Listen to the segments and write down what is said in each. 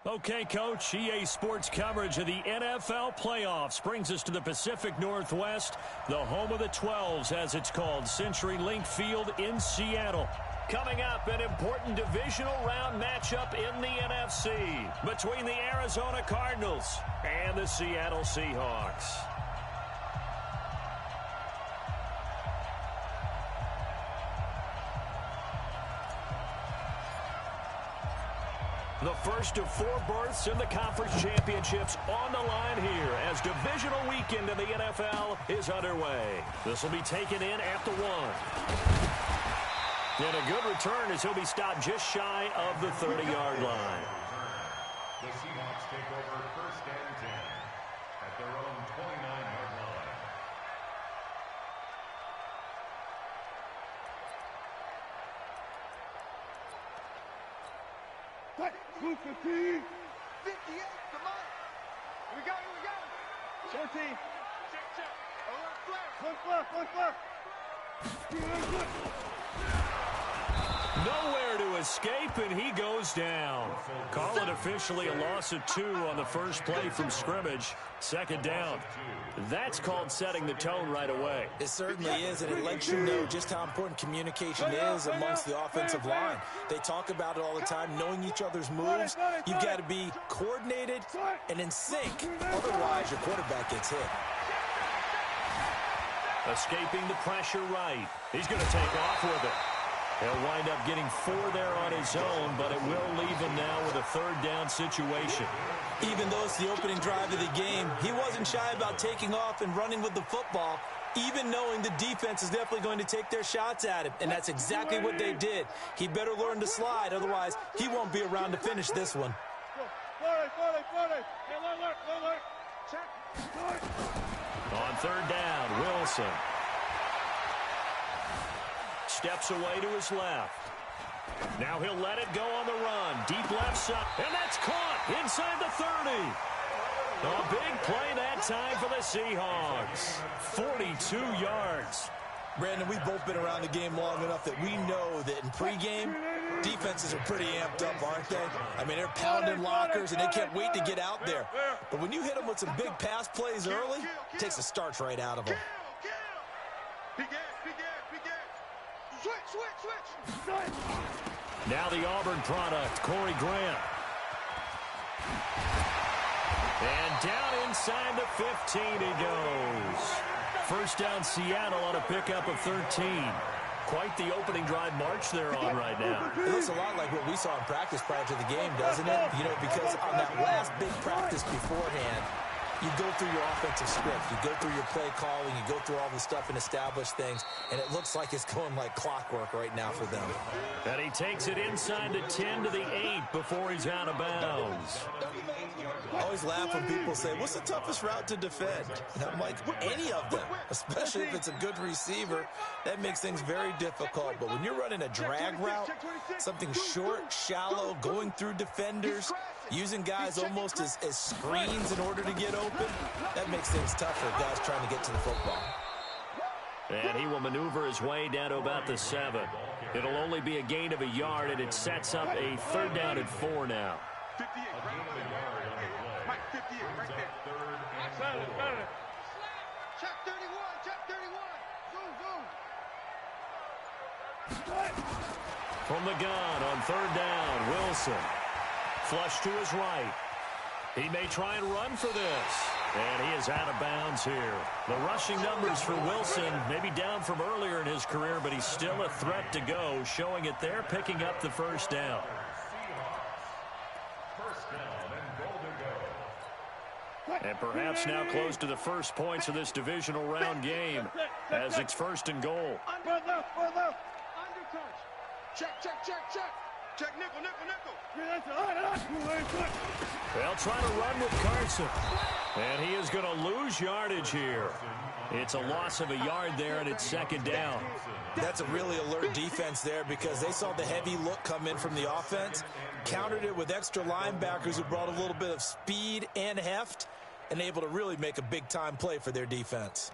Okay, Coach, EA Sports coverage of the NFL playoffs brings us to the Pacific Northwest, the home of the 12s, as it's called, CenturyLink Field in Seattle. Coming up, an important divisional round matchup in the NFC between the Arizona Cardinals and the Seattle Seahawks. The first of 4 berths in the conference championships on the line here as divisional weekend in the NFL is underway. This will be taken in at the 1. And a good return as he'll be stopped just shy of the 30-yard line. The Seahawks take over 1st and 10 at their own 29-yard line. Move 15. 58, come on. Here we go. Short team. Check. One flare. Nowhere to escape, and he goes down. Call it officially a loss of 2 on the first play from scrimmage. 2nd down. That's called setting the tone right away. It certainly is, and it lets you know just how important communication is amongst the offensive line. They talk about it all the time, knowing each other's moves. You've got to be coordinated and in sync. Otherwise, your quarterback gets hit. Escaping the pressure right. He's going to take off with it. He'll wind up getting 4 there on his own, but it will leave him now with a 3rd down situation. Even though it's the opening drive of the game, he wasn't shy about taking off and running with the football, even knowing the defense is definitely going to take their shots at him, and that's exactly what they did. He better learn to slide, otherwise he won't be around to finish this one. On 3rd down, Wilson steps away to his left. Now he'll let it go on the run. Deep left side. And that's caught inside the 30. A big play that time for the Seahawks. 42 yards. Brandon, we've both been around the game long enough that we know that in pregame, defenses are pretty amped up, aren't they? I mean, they're pounding lockers, and they can't wait to get out there. But when you hit them with some big pass plays early, it takes the starch right out of them. Switch. Now the Auburn product, Corey Grant. And down inside the 15 he goes. 1st down Seattle on a pickup of 13. Quite the opening drive march they're on right now. It looks a lot like what we saw in practice prior to the game, doesn't it? You know, because on that last big practice beforehand, you go through your offensive script, you go through your play calling, you go through all the stuff and establish things, and it looks like it's going like clockwork right now for them. And he takes it inside the 10 to the 8 before he's out of bounds. I always laugh when people say, what's the toughest route to defend? And I'm like, any of them, especially if it's a good receiver. That makes things very difficult. But when you're running a drag route, something short, shallow, going through defenders, using guys almost as screens in order to get open, that makes things tough for guys trying to get to the football. And he will maneuver his way down to about the 7. It'll only be a gain of a yard, and it sets up a 3rd down and 4 now. 58 Mike, 58 right there. Check 31. Zoom. From the gun on 3rd down, Wilson. Flush to his right. He may try and run for this. And he is out of bounds here. The rushing numbers for Wilson may be down from earlier in his career, but he's still a threat to go, showing it there, picking up the 1st down. And perhaps now close to the first points of this divisional round game as it's 1st and goal. Undertouch. Check nickel. They'll try to run with Carson. And he is going to lose yardage here. It's a loss of a yard there, and it's 2nd down. That's a really alert defense there because they saw the heavy look come in from the offense, countered it with extra linebackers who brought a little bit of speed and heft, and able to really make a big-time play for their defense.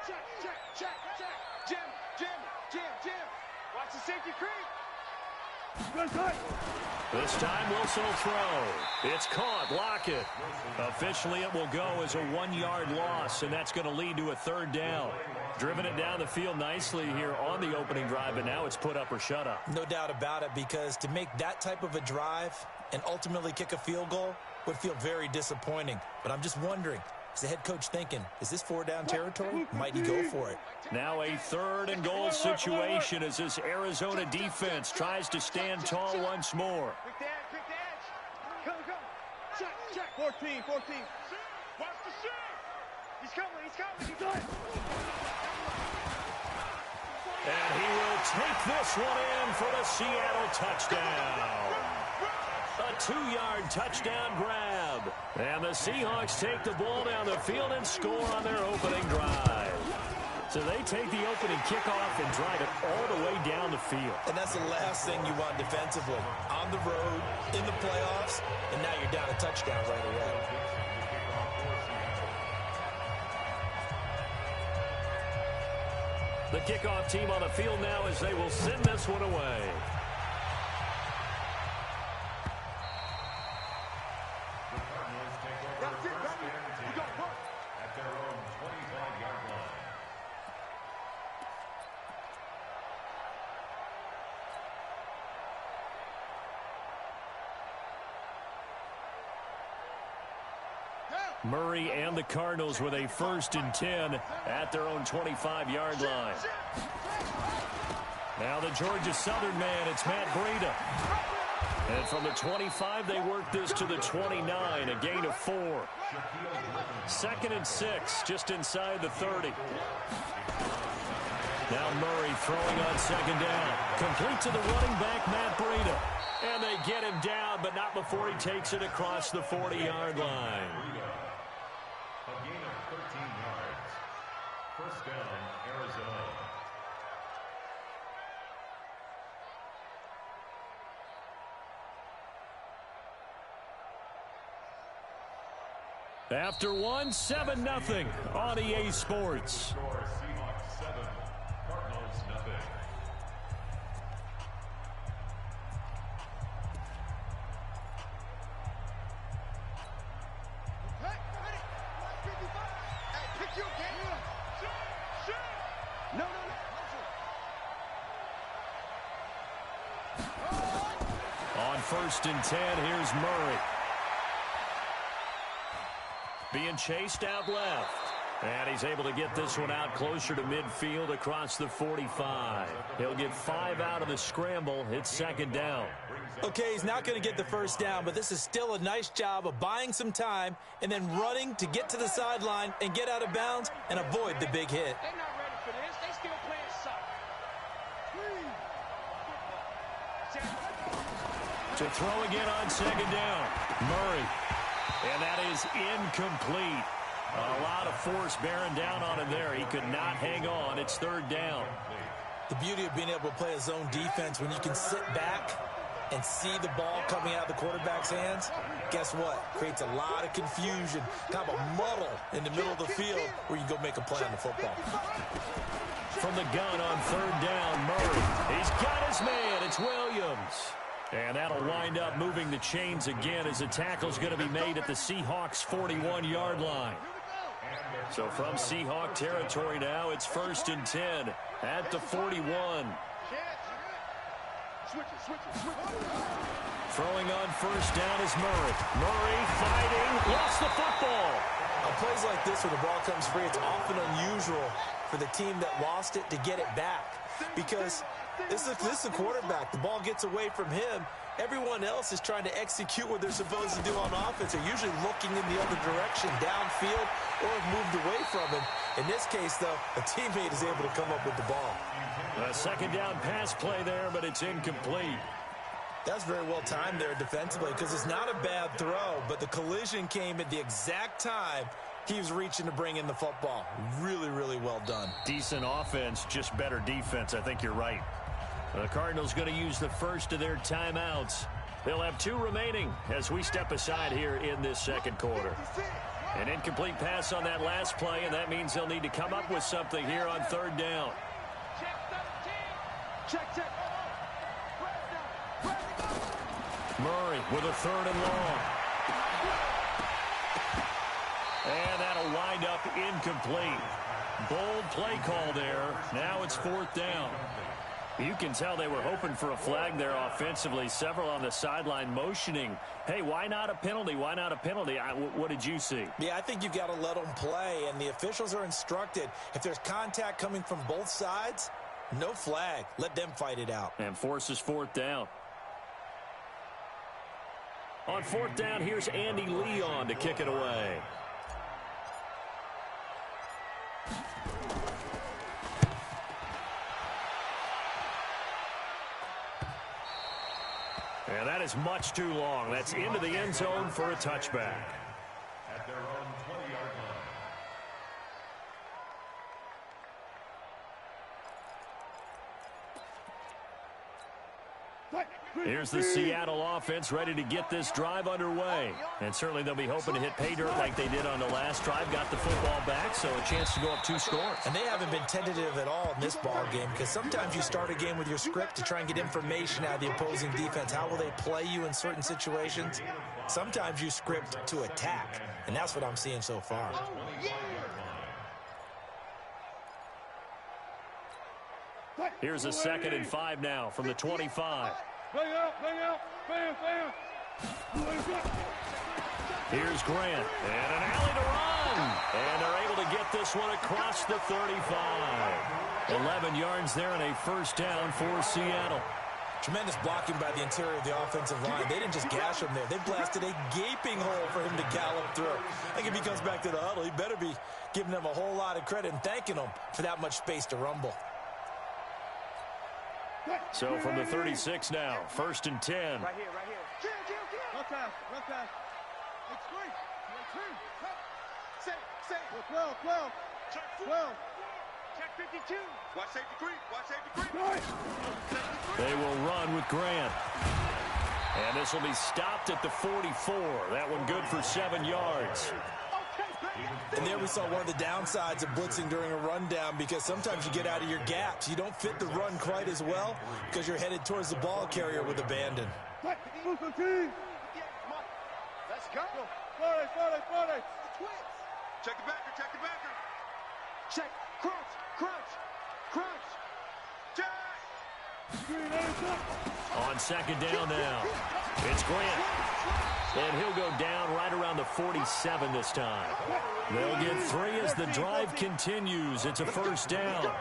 Check. Jim. Watch the safety creep. This time Wilson will throw. It's caught. Lockett. Officially it will go as a 1-yard loss, and that's going to lead to a 3rd down. Driven it down the field nicely here on the opening drive, but now it's put up or shut up. No doubt about it, because to make that type of a drive and ultimately kick a field goal would feel very disappointing. But I'm just wondering, is the head coach thinking, is this 4-down territory? Might he go for it? Now a 3rd and goal situation as this Arizona defense tries to stand tall once more. Quick the edge. Come. Check. 14. Watch the shot. He's coming. And he will take this one in for the Seattle touchdown. A 2-yard touchdown grab. And the Seahawks take the ball down the field and score on their opening drive. So they take the opening kickoff and drive it all the way down the field. And that's the last thing you want defensively. On the road, in the playoffs, and now you're down a touchdown right away. The kickoff team on the field now as they will send this one away. At their own 25-yard line. Murray and the Cardinals with a 1st and 10 at their own 25-yard line. Now the Georgia Southern man, it's Matt Breida. And from the 25, they work this to the 29, a gain of 4. 2nd and 6, just inside the 30. Now Murray throwing on 2nd down. Complete to the running back, Matt Breida. And they get him down, but not before he takes it across the 40-yard line. A gain of 13 yards. 1st down, Arizona. After 1, 7-0 on EA Sports. Score Seahawks 7, Cardinals 0. On 1st and 10, here's Murray. Being chased out left. And he's able to get this one out closer to midfield across the 45. He'll get 5 out of the scramble. It's 2nd down. Okay, he's not going to get the 1st down, but this is still a nice job of buying some time and then running to get to the sideline and get out of bounds and avoid the big hit. They're not ready for this. They still playing soccer. To throw again on 2nd down. Murray. And that is incomplete. A lot of force bearing down on him there. He could not hang on. It's 3rd down. The beauty of being able to play a zone defense when you can sit back and see the ball coming out of the quarterback's hands, guess what? Creates a lot of confusion, kind of a muddle in the middle of the field where you go make a play on the football. From the gun on 3rd down, Murray. He's got his man. It's Williams. And that'll wind up moving the chains again as the tackle's going to be made at the Seahawks' 41-yard line. So from Seahawk territory now, it's 1st and 10 at the 41. Throwing on 1st down is Murray. Murray fighting, lost the football. On plays like this where the ball comes free, it's often unusual for the team that lost it to get it back, because this is a quarterback. The ball gets away from him. Everyone else is trying to execute what they're supposed to do on offense. They're usually looking in the other direction, downfield, or have moved away from him. In this case, though, a teammate is able to come up with the ball. A 2nd down pass play there, but it's incomplete. That's very well timed there defensively, because it's not a bad throw, but the collision came at the exact time he was reaching to bring in the football. Really, really well done. Decent offense, just better defense. I think you're right. The Cardinals going to use the first of their timeouts. They'll have 2 remaining as we step aside here in this 2nd quarter. An incomplete pass on that last play, and that means they'll need to come up with something here on 3rd down. Murray with a 3rd and long. And that'll wind up incomplete. Bold play call there. Now it's 4th down. You can tell they were hoping for a flag there offensively. Several on the sideline motioning, hey, why not a penalty? Why not a penalty? What did you see? Yeah, I think you've got to let them play, and the officials are instructed. If there's contact coming from both sides, no flag. Let them fight it out. And forces 4th down. On 4th down, here's Andy Leon to kick it away. And that is much too long. That's into the end zone for a touchback. At their own 20-yard line. Here's the Seattle offense ready to get this drive underway. And certainly they'll be hoping to hit pay dirt like they did on the last drive. Got the football back, so a chance to go up 2 scores. And they haven't been tentative at all in this ball game, because sometimes you start a game with your script to try and get information out of the opposing defense. How will they play you in certain situations? Sometimes you script to attack, and that's what I'm seeing so far. Here's a 2nd and 5 now from the 25. Bang out, bam, bam. Here's Grant, and an alley to run. And they're able to get this one across the 35. 11 yards there and a 1st down for Seattle. Tremendous blocking by the interior of the offensive line. They didn't just gash him there. They blasted a gaping hole for him to gallop through. I think if he comes back to the huddle, he better be giving them a whole lot of credit and thanking them for that much space to rumble. So from the 36 now, 1st and 10. Right here. Run pass. It's free. Say. 12. Check 52. Watch safety creep. They will run with Grant. And this will be stopped at the 44. That one good for 7 yards. And there we saw one of the downsides of blitzing during a rundown, because sometimes you get out of your gaps. You don't fit the run quite as well because you're headed towards the ball carrier with abandon. Let's go. 40. Check the backer. Check. Crunch. Check. On 2nd down now, it's Grant. And he'll go down right around the 47 this time. They'll get 3 as the drive continues. It's a 1st down.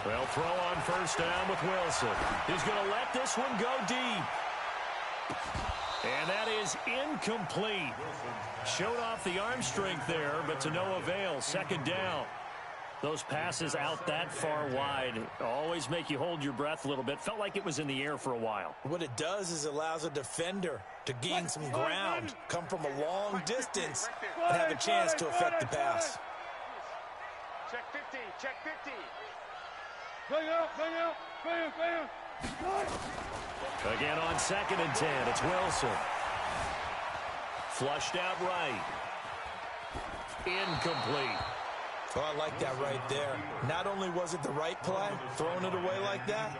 They'll throw on 1st down with Wilson. He's going to let this one go deep. And that is incomplete. Showed off the arm strength there, but to no avail. 2nd down. Those passes out that far wide always make you hold your breath a little bit. Felt like it was in the air for a while. What it does is it allows a defender to gain some ground, come from a long distance, and have a chance to affect the pass. Check 50. Bang out. Bam. Again on 2nd and 10, it's Wilson. Flushed out right. Incomplete. Oh, I like that right there. Not only was it the right play, throwing it away like that,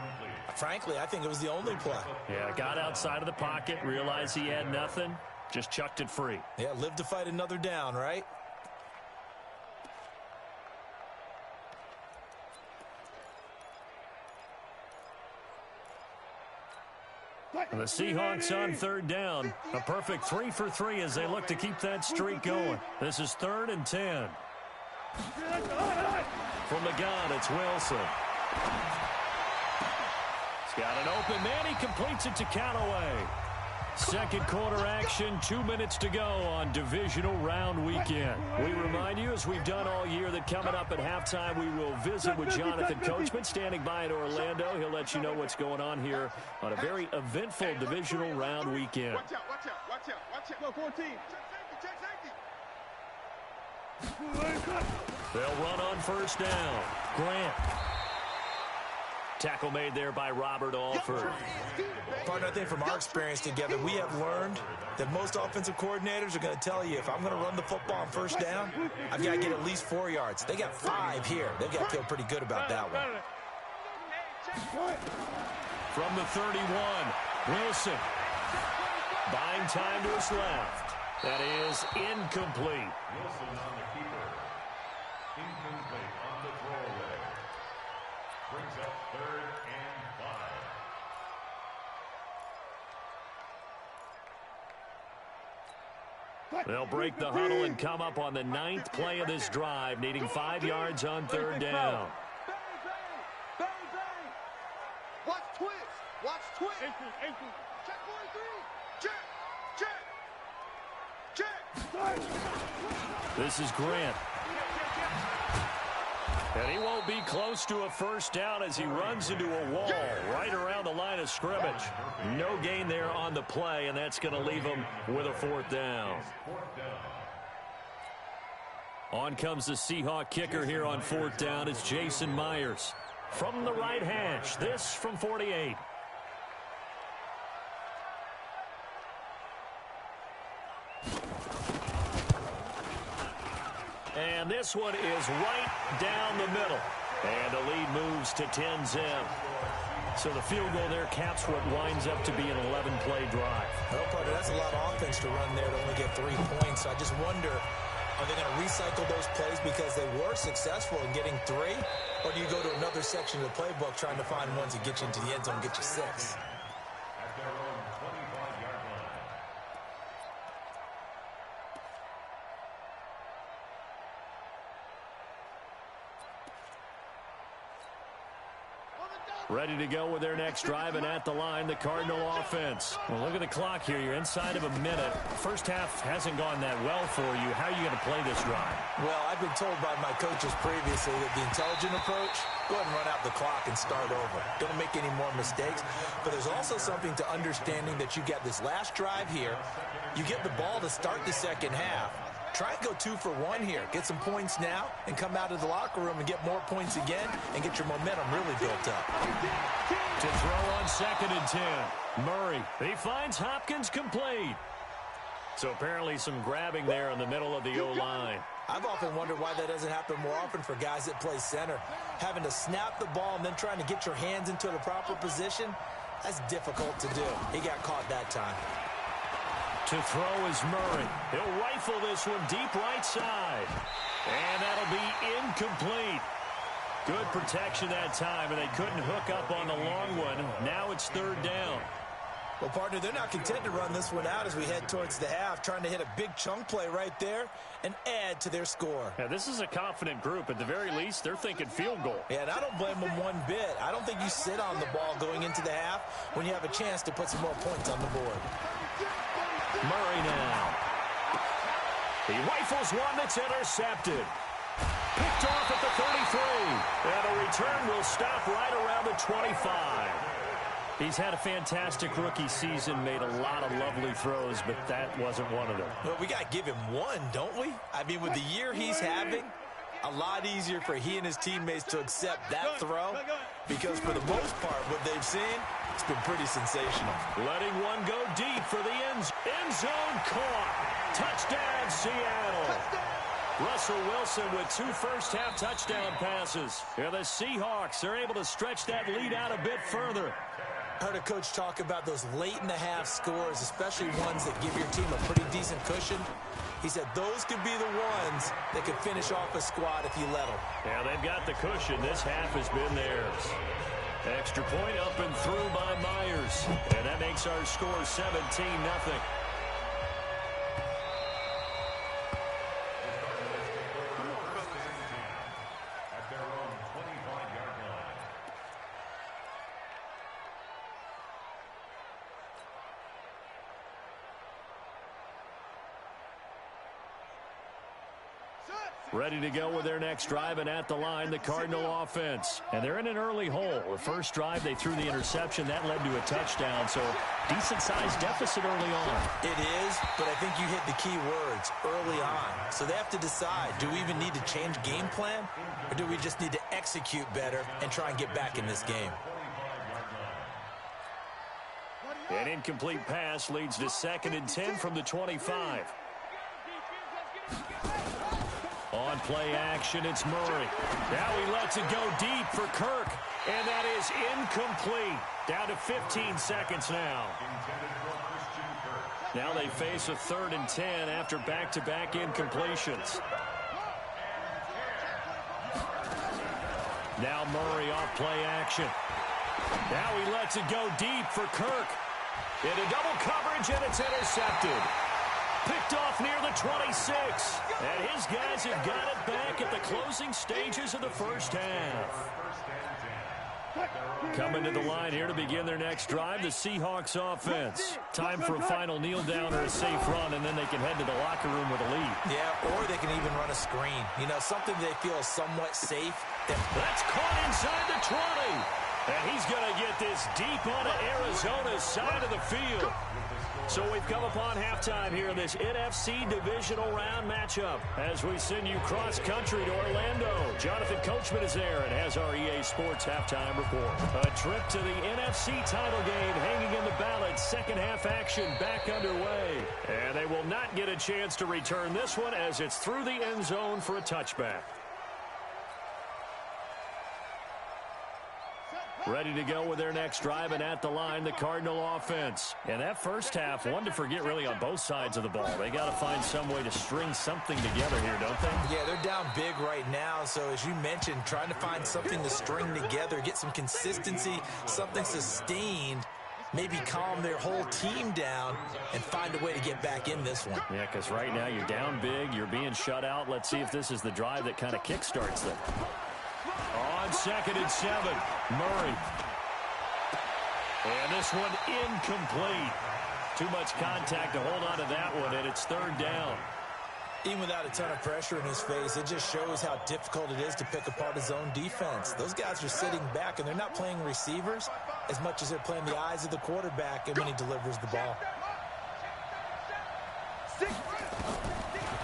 frankly, I think it was the only play. Yeah, got outside of the pocket, realized he had nothing, just chucked it free. Yeah, live to fight another down, right? And the Seahawks on 3rd down. A perfect 3 for 3 as they look to keep that streak going. This is 3rd and 10. From the gun, it's Wilson. He's got an open man. He completes it to Callaway. 2nd quarter action, 2 minutes to go on divisional round weekend. We remind you, as we've done all year, that coming up at halftime, we will visit with Jonathan Coachman, standing by in Orlando. He'll let you know what's going on here on a very eventful divisional round weekend. Watch out. Go 14. Check safety. They'll run on 1st down. Grant. Tackle made there by Robert Alford. Partner, I think from our experience together, we have learned that most offensive coordinators are going to tell you, if I'm going to run the football on first down, I've got to get at least 4 yards. They got 5 here. They've got to feel pretty good about that one. From the 31, Wilson. Buying time to his left. That is incomplete. Wilson on the keeper. Incomplete on the throwaway. Brings up 3rd and 5. They'll break the huddle and come up on the 9th play of this drive, needing 5 yards on 3rd down. Watch twist. Watch twist. Check 43. Check. This is Grant. And he won't be close to a first down as he runs into a wall right around the line of scrimmage. No gain there on the play, and that's going to leave him with a 4th down. On comes the Seahawk kicker here on 4th down. It's Jason Myers. From the right hash, this from 48. And this one is right down the middle. And the lead moves to 10-0. So the field goal there caps what winds up to be an 11-play drive. Well, partner, that's a lot of offense to run there to only get 3 points. I just wonder, are they going to recycle those plays because they were successful in getting 3? Or do you go to another section of the playbook trying to find ones that get you into the end zone and get you 6? At their own 25-yard line. Ready to go with their next drive, and at the line, the Cardinal offense. Well, look at the clock here. You're inside of a minute. First half hasn't gone that well for you. How are you going to play this drive? Well, I've been told by my coaches previously that the intelligent approach, go ahead and run out the clock and start over. Don't make any more mistakes. But there's also something to understanding that you got this last drive here. You get the ball to start the second half. Try and go 2 for 1 here. Get some points now and come out of the locker room and get more points again and get your momentum really built up. To throw on 2nd and 10. Murray. He finds Hopkins complete. So apparently some grabbing there in the middle of the O-line. I've often wondered why that doesn't happen more often for guys that play center. Having to snap the ball and then trying to get your hands into the proper position, that's difficult to do. He got caught that time. To throw is Murray. He'll rifle this one deep right side. And that'll be incomplete. Good protection that time, and they couldn't hook up on the long one. Now it's 3rd down. Well, partner, they're not content to run this one out as we head towards the half, trying to hit a big chunk play right there and add to their score. Yeah, this is a confident group. At the very least, they're thinking field goal. Yeah, and I don't blame them one bit. I don't think you sit on the ball going into the half when you have a chance to put some more points on the board. Murray now. He rifles one that's intercepted. Picked off at the 33. And the return will stop right around the 25. He's had a fantastic rookie season, made a lot of lovely throws, but that wasn't one of them. Well, we got to give him one, don't we? I mean, with the year he's having, a lot easier for he and his teammates to accept that throw because for the most part, what they've seen, it's been pretty sensational. Letting one go deep for the end zone caught. Touchdown, Seattle. Russell Wilson with 2 first-half touchdown passes. And the Seahawks are able to stretch that lead out a bit further. I heard a coach talk about those late-in-the-half scores, especially ones that give your team a pretty decent cushion. He said those could be the ones that could finish off a squad if you let them. Yeah, they've got the cushion. This half has been theirs. Extra point up and through by Myers. And that makes our score 17-0. At their own 25-yard line. Set. Ready to go with their next drive, and at the line, the Cardinal offense. And they're in an early hole. The first drive, they threw the interception. That led to a touchdown, so decent-sized deficit early on. It is, but I think you hit the key words, early on. So they have to decide, do we even need to change game plan, or do we just need to execute better and try and get back in this game? An incomplete pass leads to 2nd and 10 from the 25. On play action, it's Murray. Now he lets it go deep for Kirk, and that is incomplete. Down to 15 seconds now. Now they face a 3rd and 10 after back-to-back incompletions. Now Murray off play action. Now he lets it go deep for Kirk. Into double coverage, and it's intercepted. Picked off near the 26. And his guys have got it back at the closing stages of the first half. Coming to the line here to begin their next drive, the Seahawks offense. Time for a final kneel down or a safe run, and then they can head to the locker room with a lead. Yeah, or they can even run a screen. You know, something they feel is somewhat safe. That's caught inside the 20. And he's going to get this deep onto Arizona's side of the field. So we've come upon halftime here in this NFC Divisional Round matchup. As we send you cross-country to Orlando, Jonathan Coachman is there and has our EA Sports halftime report. A trip to the NFC title game hanging in the balance. Second half action back underway. And they will not get a chance to return this one as it's through the end zone for a touchback. Ready to go with their next drive, and at the line, the Cardinal offense. And that first half, one to forget really on both sides of the ball. They got to find some way to string something together here, don't they? Yeah, they're down big right now. So as you mentioned, trying to find something to string together, get some consistency, something sustained, maybe calm their whole team down and find a way to get back in this one. Yeah, because right now you're down big, you're being shut out. Let's see if this is the drive that kind of kickstarts them. On 2nd and 7, Murray. And this one incomplete. Too much contact to hold on to that one, and it's 3rd down. Even without a ton of pressure in his face, it just shows how difficult it is to pick apart his own defense. Those guys are sitting back, and they're not playing receivers as much as they're playing the eyes of the quarterback when he delivers the ball.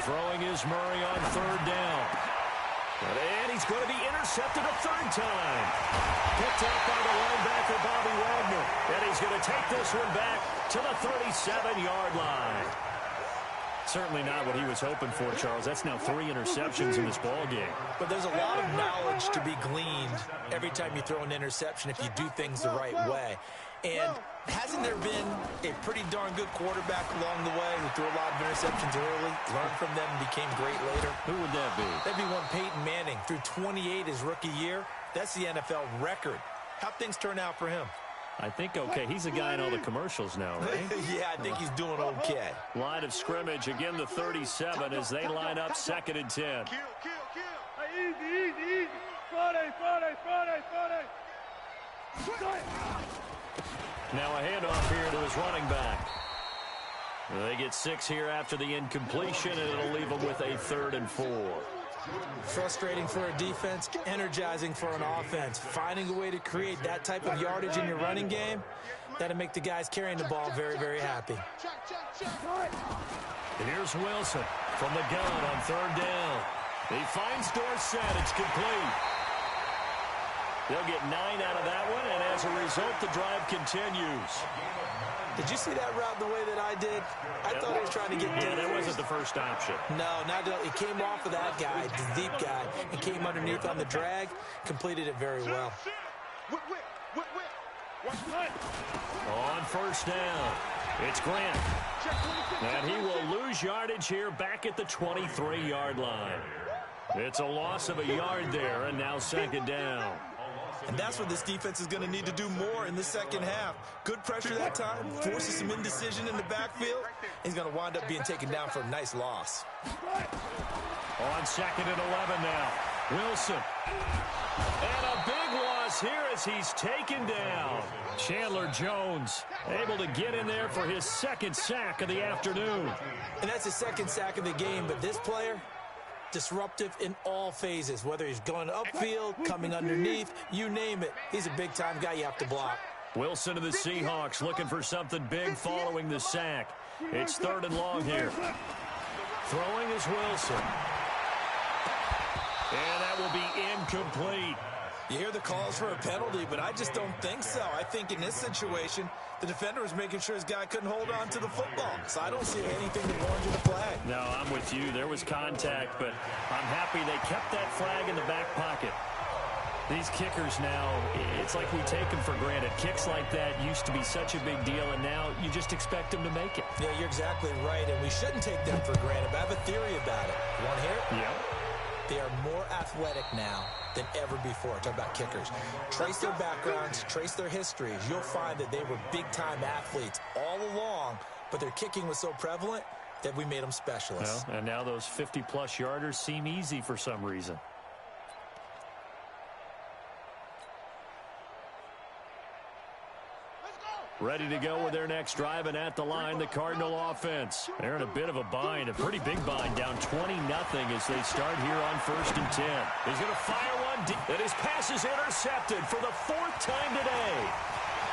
Throwing is Murray on 3rd down. And he's going to be intercepted a 3rd time. Picked up by the linebacker, Bobby Wagner. And he's going to take this one back to the 37-yard line. Certainly not what he was hoping for, Charles. That's now 3 interceptions in this ball game. But there's a lot of knowledge to be gleaned every time you throw an interception if you do things the right way. And hasn't there been a pretty darn good quarterback along the way who threw a lot of interceptions early, learned from them, and became great later? Who would that be? That'd be one Peyton Manning. Threw 28 his rookie year. That's the NFL record. How'd things turn out for him? I think okay. He's the guy in all the commercials now, right? Yeah, I think he's doing okay. Line of scrimmage, again the 37 as they line up 2nd and 10. Kill. Hey, easy. Friday. Now a handoff here to his running back. They get 6 here after the incompletion, and it'll leave them with a 3rd and 4. Frustrating for a defense, energizing for an offense. Finding a way to create that type of yardage in your running game, that'll make the guys carrying the ball very, very happy. And here's Wilson from the gun on 3rd down. He finds Dorsett. It's complete. They'll get 9 out of that one, and as a result, the drive continues. Did you see that route the way that I did? I thought he was trying to get deep. Yeah, that wasn't the first option. No, it came off of that guy, the deep guy, and came underneath on the drag, completed it very well. On 1st down, it's Grant. And he will lose yardage here back at the 23-yard line. It's a loss of a yard there, and now 2nd down. And that's what this defense is going to need to do more in the second half. Good pressure that time, forces some indecision in the backfield. He's going to wind up being taken down for a nice loss. On 2nd and 11 now, Wilson. And a big loss here as he's taken down. Chandler Jones able to get in there for his 2nd sack of the afternoon. And that's his 2nd sack of the game, but this player, disruptive in all phases, whether he's going upfield, coming underneath, you name it. He's a big-time guy you have to block. Wilson of the Seahawks looking for something big following the sack. It's 3rd and long here. Throwing is Wilson. And that will be incomplete. You hear the calls for a penalty, but I just don't think so. I think in this situation, the defender was making sure his guy couldn't hold on to the football. So I don't see anything that warranted a flag. No, I'm with you. There was contact, but I'm happy they kept that flag in the back pocket. These kickers now, it's like we take them for granted. Kicks like that used to be such a big deal, and now you just expect them to make it. Yeah, you're exactly right, and we shouldn't take them for granted. But I have a theory about it. You want to hear it? Yeah. They are more athletic now than ever before. Talk about kickers. Trace their backgrounds, trace their histories. You'll find that they were big-time athletes all along, but their kicking was so prevalent that we made them specialists. Well, and now those 50-plus yarders seem easy for some reason. Ready to go with their next drive, and at the line, the Cardinal offense. They're in a bit of a bind, a pretty big bind, down 20-0 as they start here on 1st and 10. He's going to fire one deep, and his pass is intercepted for the 4th time today.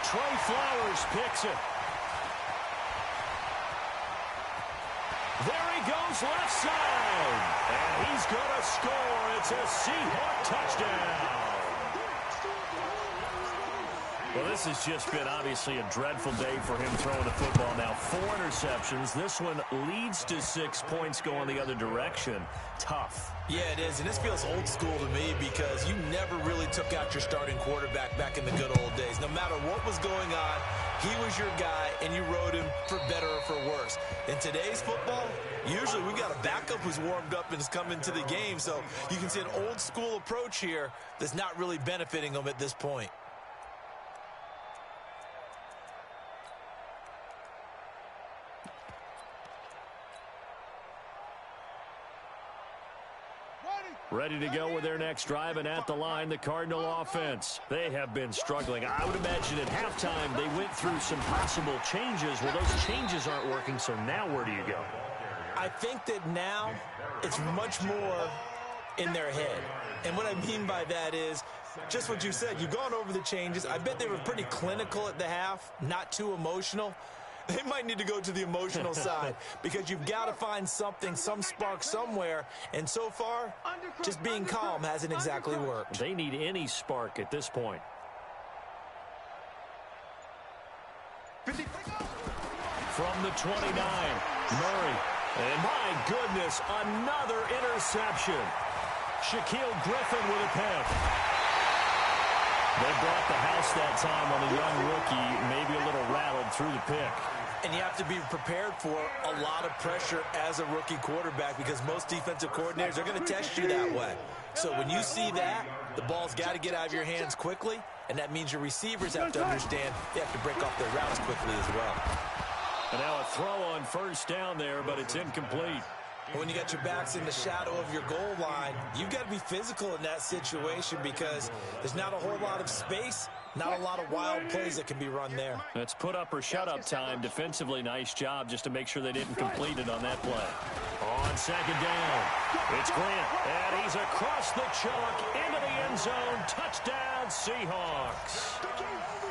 Trey Flowers picks it. There he goes left side, and he's going to score. It's a Seahawk touchdown. Well, this has just been obviously a dreadful day for him throwing the football. Now 4 interceptions. This one leads to 6 points going the other direction. Tough. Yeah, it is, and this feels old school to me because you never really took out your starting quarterback back in the good old days. No matter what was going on, he was your guy, and you rode him for better or for worse. In today's football, usually we got a backup who's warmed up and is coming to the game, so you can see an old school approach here that's not really benefiting them at this point. Ready to go with their next drive, and at the line, the Cardinal offense. They have been struggling. I would imagine at halftime they went through some possible changes. Well, those changes aren't working, so now where do you go? I think that now it's much more in their head. And what I mean by that is just what you said. You've gone over the changes. I bet they were pretty clinical at the half, not too emotional. They might need to go to the emotional side because you've got to find something, some spark somewhere. And so far, just being calm hasn't exactly worked. They need any spark at this point. From the 29, Murray. And my goodness, another interception. Shaquille Griffin with a pick. They brought the house that time on a young rookie, maybe a little rattled through the pick. And you have to be prepared for a lot of pressure as a rookie quarterback because most defensive coordinators are going to test you that way. So when you see that, the ball's got to get out of your hands quickly, and that means your receivers have to understand they have to break off their routes quickly as well. And now a throw on 1st down there, but it's incomplete. When you got your backs in the shadow of your goal line, you've got to be physical in that situation because there's not a whole lot of space, not a lot of wild plays that can be run there. That's put up or shut up time. Defensively, nice job just to make sure they didn't complete it on that play. On 2nd down, it's Grant, and he's across the chalk into the end zone. Touchdown, Seahawks.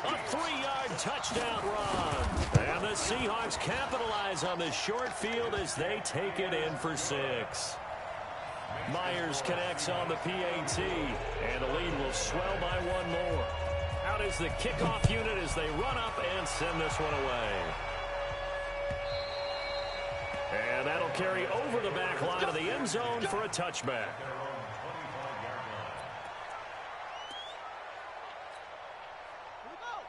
A 3-yard touchdown run. And the Seahawks capitalize on the short field as they take it in for 6. Myers connects on the PAT, and the lead will swell by 1 more. Out is the kickoff unit as they run up and send this one away. And that'll carry over the back line of the end zone for a touchback.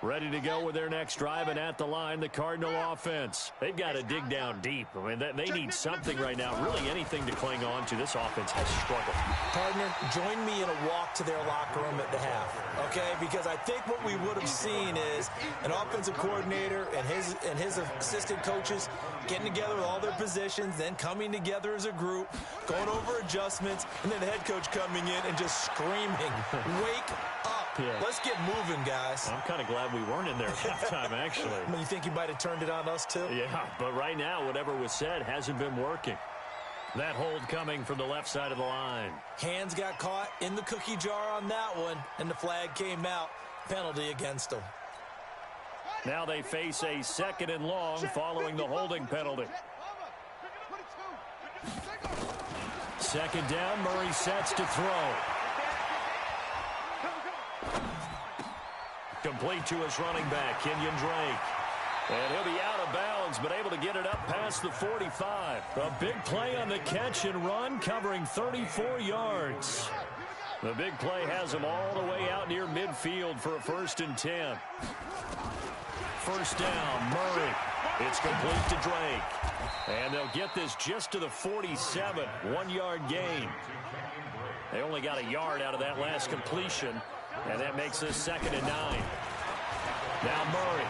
Ready to go with their next drive, and at the line, the Cardinal offense. They've got to dig down deep. I mean, they need something right now, really anything to cling on to. This offense has struggled. Partner, join me in a walk to their locker room at the half, okay? Because I think what we would have seen is an offensive coordinator and his assistant coaches getting together with all their positions, then coming together as a group, going over adjustments, and then the head coach coming in and just screaming, wake up. Yeah. Let's get moving, guys. I'm kind of glad we weren't in there at halftime, actually. You think you might have turned it on us, too? Yeah, but right now, whatever was said hasn't been working. That hold coming from the left side of the line. Hands got caught in the cookie jar on that one, and the flag came out. Penalty against them. Now they face a 2nd and long following the holding penalty. 2nd down, Murray sets to throw. Complete to his running back, Kenyon Drake. And he'll be out of bounds, but able to get it up past the 45. A big play on the catch and run, covering 34 yards. The big play has him all the way out near midfield for a 1st and 10. 1st down, Murray. It's complete to Drake. And they'll get this just to the 47, 1-yard gain. They only got a yard out of that last completion, and that makes this 2nd and 9. Now Murray.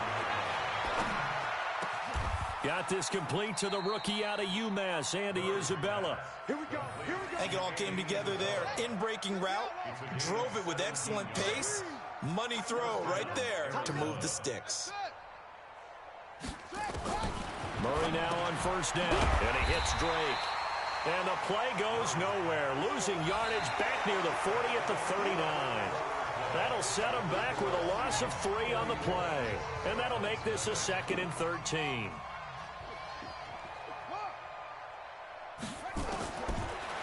Got this complete to the rookie out of UMass, Andy Isabella. Here we go. Here we go. I think it all came together there. In-breaking route, drove it with excellent pace. Money throw right there to move the sticks. Murray now on 1st down, and he hits Drake. And the play goes nowhere, losing yardage back near the 40 at the 39. That'll set him back with a loss of 3 on the play. And that'll make this a 2nd and 13.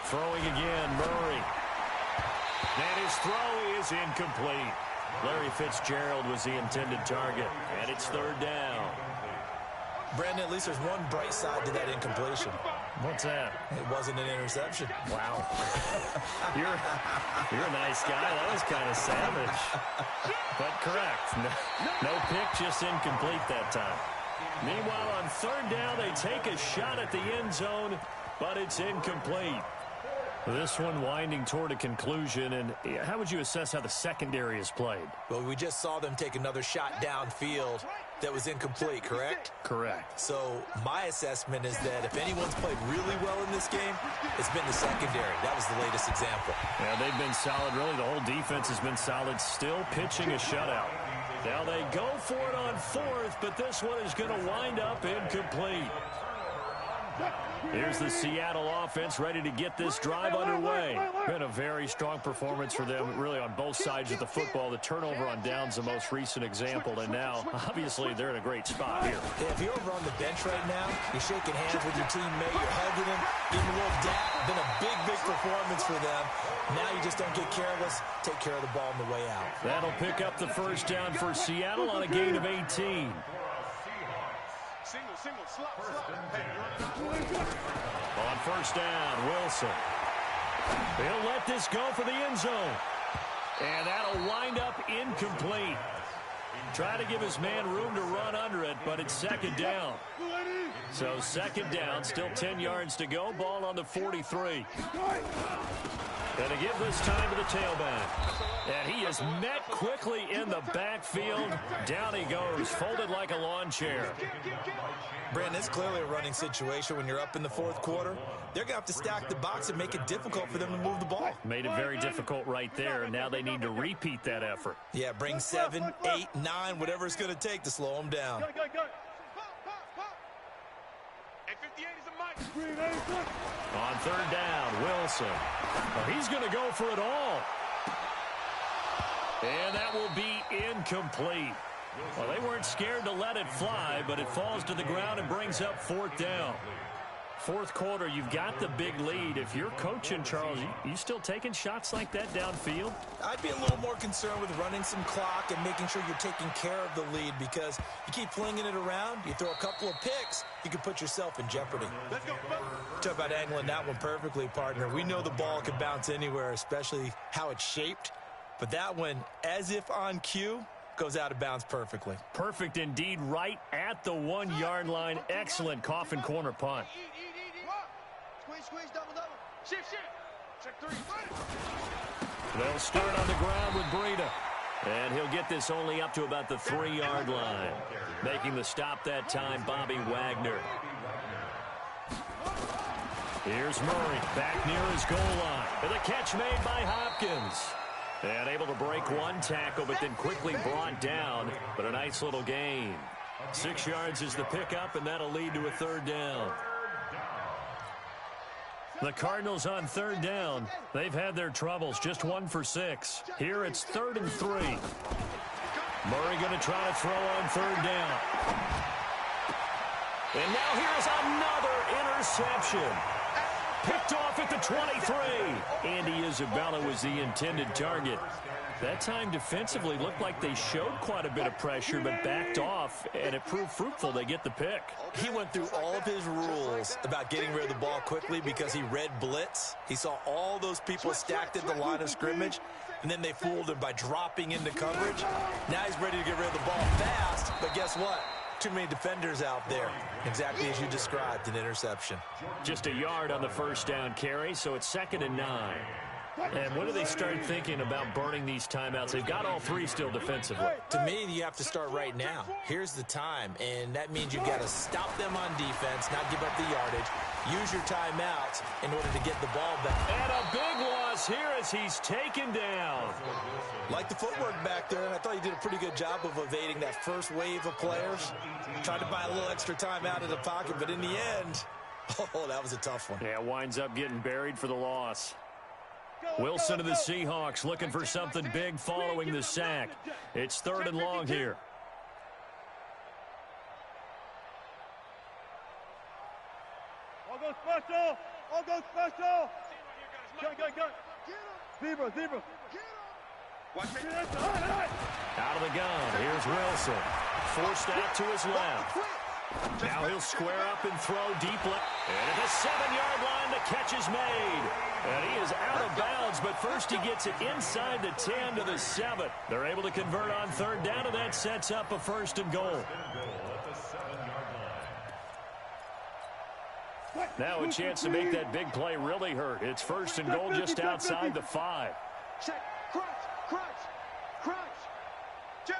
Throwing again, Murray. And his throw is incomplete. Larry Fitzgerald was the intended target, and it's 3rd down. Brandon, at least there's one bright side to that incompletion. What's that? It wasn't an interception. Wow. You're a nice guy. That was kind of savage. But correct. No pick, just incomplete that time. Meanwhile, on 3rd down, they take a shot at the end zone, but it's incomplete. This one winding toward a conclusion, and how would you assess how the secondary is played? Well, we just saw them take another shot downfield that was incomplete, correct? Correct. So my assessment is that if anyone's played really well in this game, it's been the secondary. That was the latest example. Yeah, they've been solid. Really, the whole defense has been solid, still pitching a shutout. Now they go for it on 4th, but this one is going to wind up incomplete. Here's the Seattle offense ready to get this drive underway. Been a very strong performance for them, really, on both sides of the football. The turnover on downs the most recent example, and now, obviously, they're in a great spot here. Yeah, if you're over on the bench right now, you're shaking hands with your teammate, you're hugging him, giving him a little dap. Been a big, big performance for them. Now you just don't get careless. Take care of the ball on the way out. That'll pick up the 1st down for Seattle on a gain of 18. Single, slot. On 1st down, Wilson. He'll let this go for the end zone. And that'll wind up incomplete. Try to give his man room to run under it, but it's 2nd down. So 2nd down, still 10 yards to go. Ball on the 43. And to give this time to the tailback. And he is met quickly in the backfield. Down he goes, folded like a lawn chair. Brandon, it's clearly a running situation when you're up in the 4th quarter. They're going to have to stack the box and make it difficult for them to move the ball. Made it very difficult right there, and now they need to repeat that effort. Yeah, bring 7, 8, 9, whatever it's going to take to slow them down. Go. Hey, 58 is a mic. On 3rd down, Wilson. Well, he's going to go for it all. And that will be incomplete. Well, they weren't scared to let it fly, but it falls to the ground and brings up 4th down. 4th quarter, you've got the big lead. If you're coaching, Charles, you still taking shots like that downfield? I'd be a little more concerned with running some clock and making sure you're taking care of the lead, because you keep flinging it around, you throw a couple of picks, you can put yourself in jeopardy. Let's go. Talk about angling that one perfectly, partner. We know the ball can bounce anywhere, especially how it's shaped. But that one, as if on cue, goes out of bounds perfectly. Perfect indeed, right at the 1-yard line. Excellent coffin corner punt. Squeeze, double. Shift. Check 3. They'll start on the ground with Breida. And he'll get this only up to about the 3-yard line. Making the stop that time, Bobby Wagner. Here's Murray back near his goal line. And the catch made by Hopkins. And able to break one tackle, but then quickly brought down. But a nice little gain. 6 yards is the pickup, and that'll lead to a 3rd down. The Cardinals on third down. They've had their troubles, just 1 for 6. Here it's 3rd and 3. Murray going to try to throw on third down. And now here's another interception. Picked off at the 23. Andy Isabella was the intended target. That time defensively looked like they showed quite a bit of pressure but backed off, and it proved fruitful. They get the pick. He went through all of his rules about getting rid of the ball quickly because he read blitz. He saw all those people stacked at the line of scrimmage, and then they fooled him by dropping into coverage. Now he's ready to get rid of the ball fast, but guess what? Too many defenders out there. Exactly as you described, an interception. Just a yard on the first down carry, so it's 2nd and 9. And when do they start thinking about burning these timeouts? They've got all 3 still defensively. To me, you have to start right now. Here's the time, and that means you've got to stop them on defense, not give up the yardage, use your timeouts in order to get the ball back. And a big loss here as he's taken down. Like the footwork back there, and I thought he did a pretty good job of evading that first wave of players. Tried to buy a little extra time out of the pocket, but in the end, oh, that was a tough one. Yeah, winds up getting buried for the loss. Wilson of the Seahawks looking for something big following the sack. It's 3rd and long here. All go special! All go special! Go! Zebra! Watch it! Out of the gun. Here's Wilson. Forced out to his left. Now he'll square up and throw deep left. And at the 7-yard line, the catch is made. And he is out of bounds, but first he gets it inside the 10 to the 7. They're able to convert on third down, and that sets up a 1st and goal. Now a chance to make that big play really hurt. It's 1st and goal just outside the 5. Check, crunch! Jack!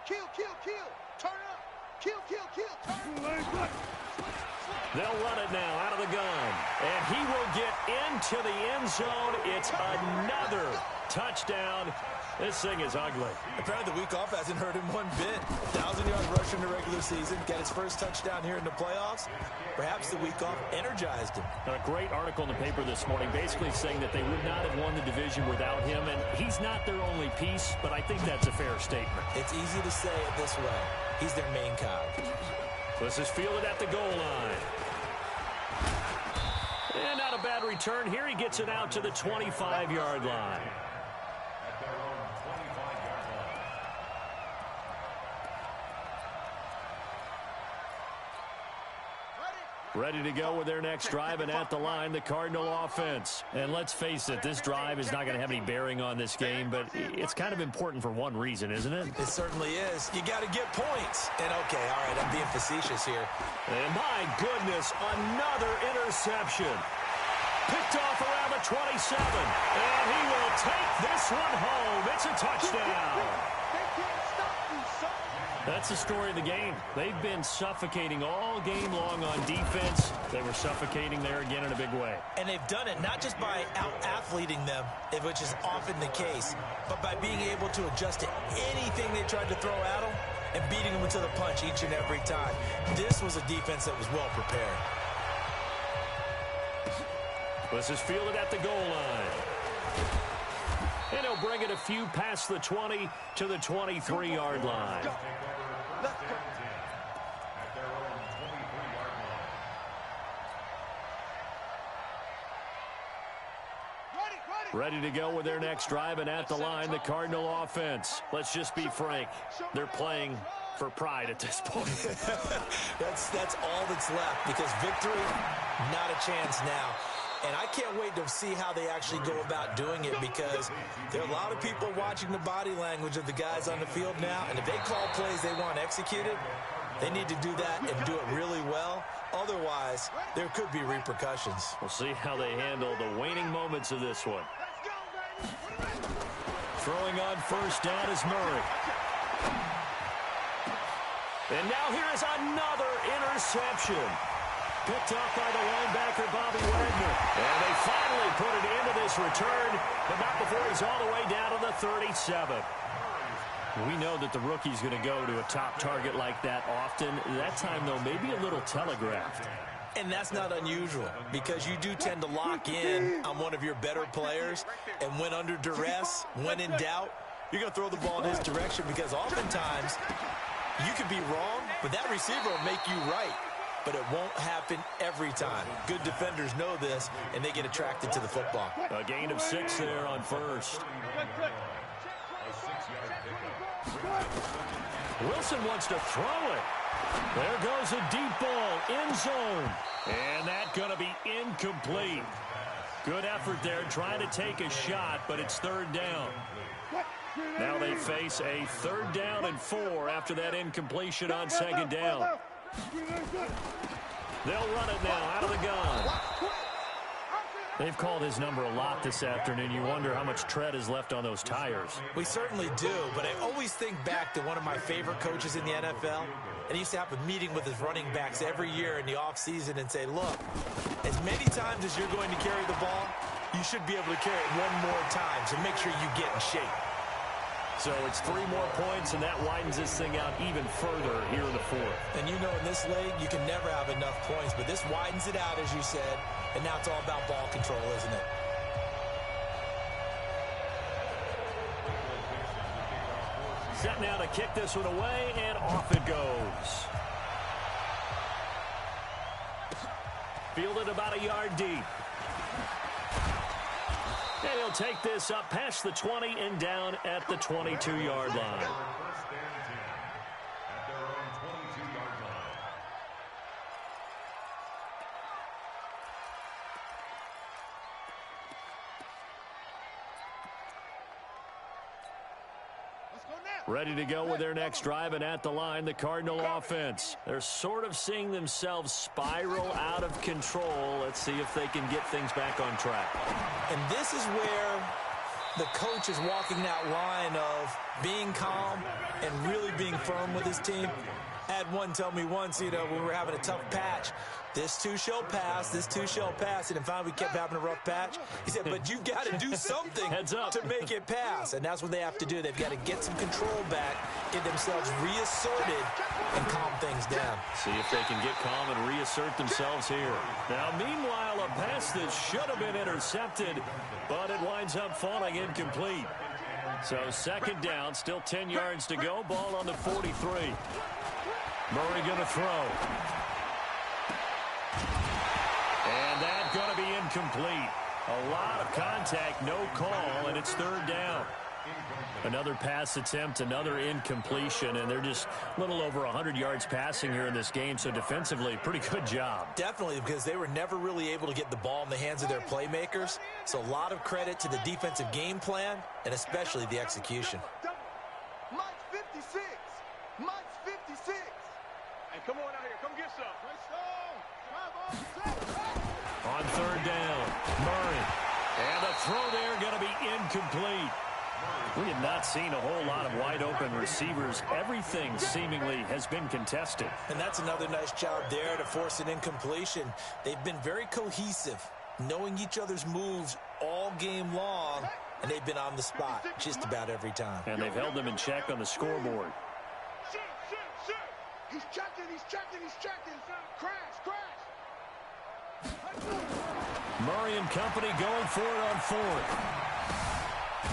Kill! Turn up! Kill! Turn! They'll run it now out of the gun. And he will get into the end zone. It's another touchdown. This thing is ugly. Apparently the week off hasn't hurt him one bit. 1,000-yard rush in the regular season. Got his first touchdown here in the playoffs. Perhaps the week off energized him. A great article in the paper this morning basically saying that they would not have won the division without him. And he's not their only piece, but I think that's a fair statement. It's easy to say it this way. He's their main cog. This is fielded at the goal line. And not a bad return. Here he gets it out to the 25-yard line. At their own 25-yard line. Ready to go with their next drive, and at the line, the Cardinal offense. And let's face it, this drive is not going to have any bearing on this game, but it's kind of important for one reason, isn't it? It certainly is. You got to get points. And okay, all right, I'm being facetious here. And my goodness, another interception. Picked off around the 27. And he will take this one home. It's a touchdown. That's the story of the game. They've been suffocating all game long on defense. They were suffocating there again in a big way. And they've done it not just by out-athleting them, which is often the case, but by being able to adjust to anything they tried to throw at them and beating them to the punch each and every time. This was a defense that was well prepared. This is fielded at the goal line. And he'll bring it a few past the 20 to the 23-yard line. Let's go. At their own 23-yard line. Ready to go with their next drive, and at the line, the Cardinal offense. Let's just be frank. They're playing for pride at this point. That's all that's left, because victory, not a chance now. And I can't wait to see how they actually go about doing it, because there are a lot of people watching the body language of the guys on the field now, and if they call plays they want executed, they need to do that and do it really well. Otherwise, there could be repercussions. We'll see how they handle the waning moments of this one. Throwing on first down is Murray. And now here is another interception. Picked up by the linebacker, Bobby Wagner. And they finally put it into this return, but not before he's all the way down to the 37. We know that the rookie's going to go to a top target like that often. That time, though, maybe a little telegraphed. And that's not unusual because you do tend to lock in on one of your better players, and when under duress, when in doubt, you're going to throw the ball in his direction because oftentimes you could be wrong, but that receiver will make you right. But it won't happen every time. Good defenders know this, and they get attracted to the football. A gain of 6 there on first. Wilson wants to throw it. There goes a deep ball, end zone. And that's going to be incomplete. Good effort there trying to take a shot, but it's third down. Now they face a 3rd down and 4 after that incompletion on 2nd down. They'll run it now out of the gun. They've called his number a lot this afternoon. You wonder how much tread is left on those tires. We certainly do, but I always think back to one of my favorite coaches in the NFL, and he used to have a meeting with his running backs every year in the offseason and say, look, as many times as you're going to carry the ball, you should be able to carry it one more time, so make sure you get in shape. So it's 3 more points, and that widens this thing out even further here in the 4th. And you know in this league, you can never have enough points, but this widens it out, as you said, and now it's all about ball control, isn't it? Set now to kick this one away, and off it goes. Fielded about a yard deep. And he'll take this up past the 20 and down at the 22-yard line. First and 10 at their own 22-yard line. Ready to go with their next drive, and at the line, the Cardinal offense. They're sort of seeing themselves spiral out of control. Let's see if they can get things back on track. And this is where the coach is walking that line of being calm and really being firm with his team. I had one tell me once, you know, when we were having a tough patch, this too shall pass, this too shall pass. And finally we kept having a rough patch. He said, but you've got to do something to make it pass. And that's what they have to do. They've got to get some control back, get themselves reasserted, and calm things down. See if they can get calm and reassert themselves here. Now, meanwhile, a pass that should have been intercepted, but it winds up falling incomplete. So 2nd down, still 10 yards to go. Ball on the 43. Murray going to throw. And that's going to be incomplete. A lot of contact, no call, and it's 3rd down. Another pass attempt, another incompletion, and they're just a little over 100 yards passing here in this game, so defensively, pretty good job. Definitely, because they were never really able to get the ball in the hands of their playmakers. So a lot of credit to the defensive game plan, and especially the execution. Mike's 56. Mike's 56. Hey, come on out here. Come get some. On 3rd down, Murray. And the throw there going to be incomplete. We have not seen a whole lot of wide-open receivers. Everything seemingly has been contested. And that's another nice job there to force an incompletion. They've been very cohesive, knowing each other's moves all game long, and they've been on the spot just about every time. And they've held them in check on the scoreboard. He's checking, he's checking, he's checking. Crash, crash. Murray and company going for it on 4th.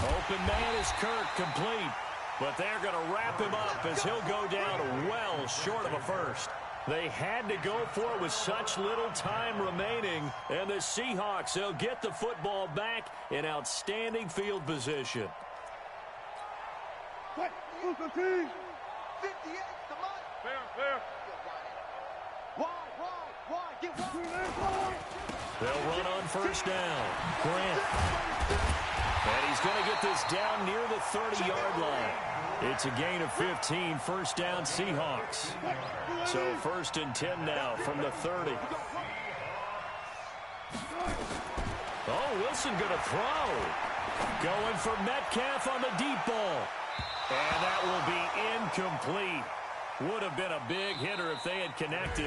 Open man is Kirk, complete. But they're going to wrap him up as he'll go down well short of a first. They had to go for it with such little time remaining. And the Seahawks, they'll get the football back in outstanding field position. 58, the money. Fair. Wide, get wide. They'll run on 1st down. Grant. And he's going to get this down near the 30-yard line. It's a gain of 15, 1st down Seahawks. So 1st and 10 now from the 30. Oh, Wilson going to throw. Going for Metcalf on the deep ball. And that will be incomplete. Would have been a big hitter if they had connected.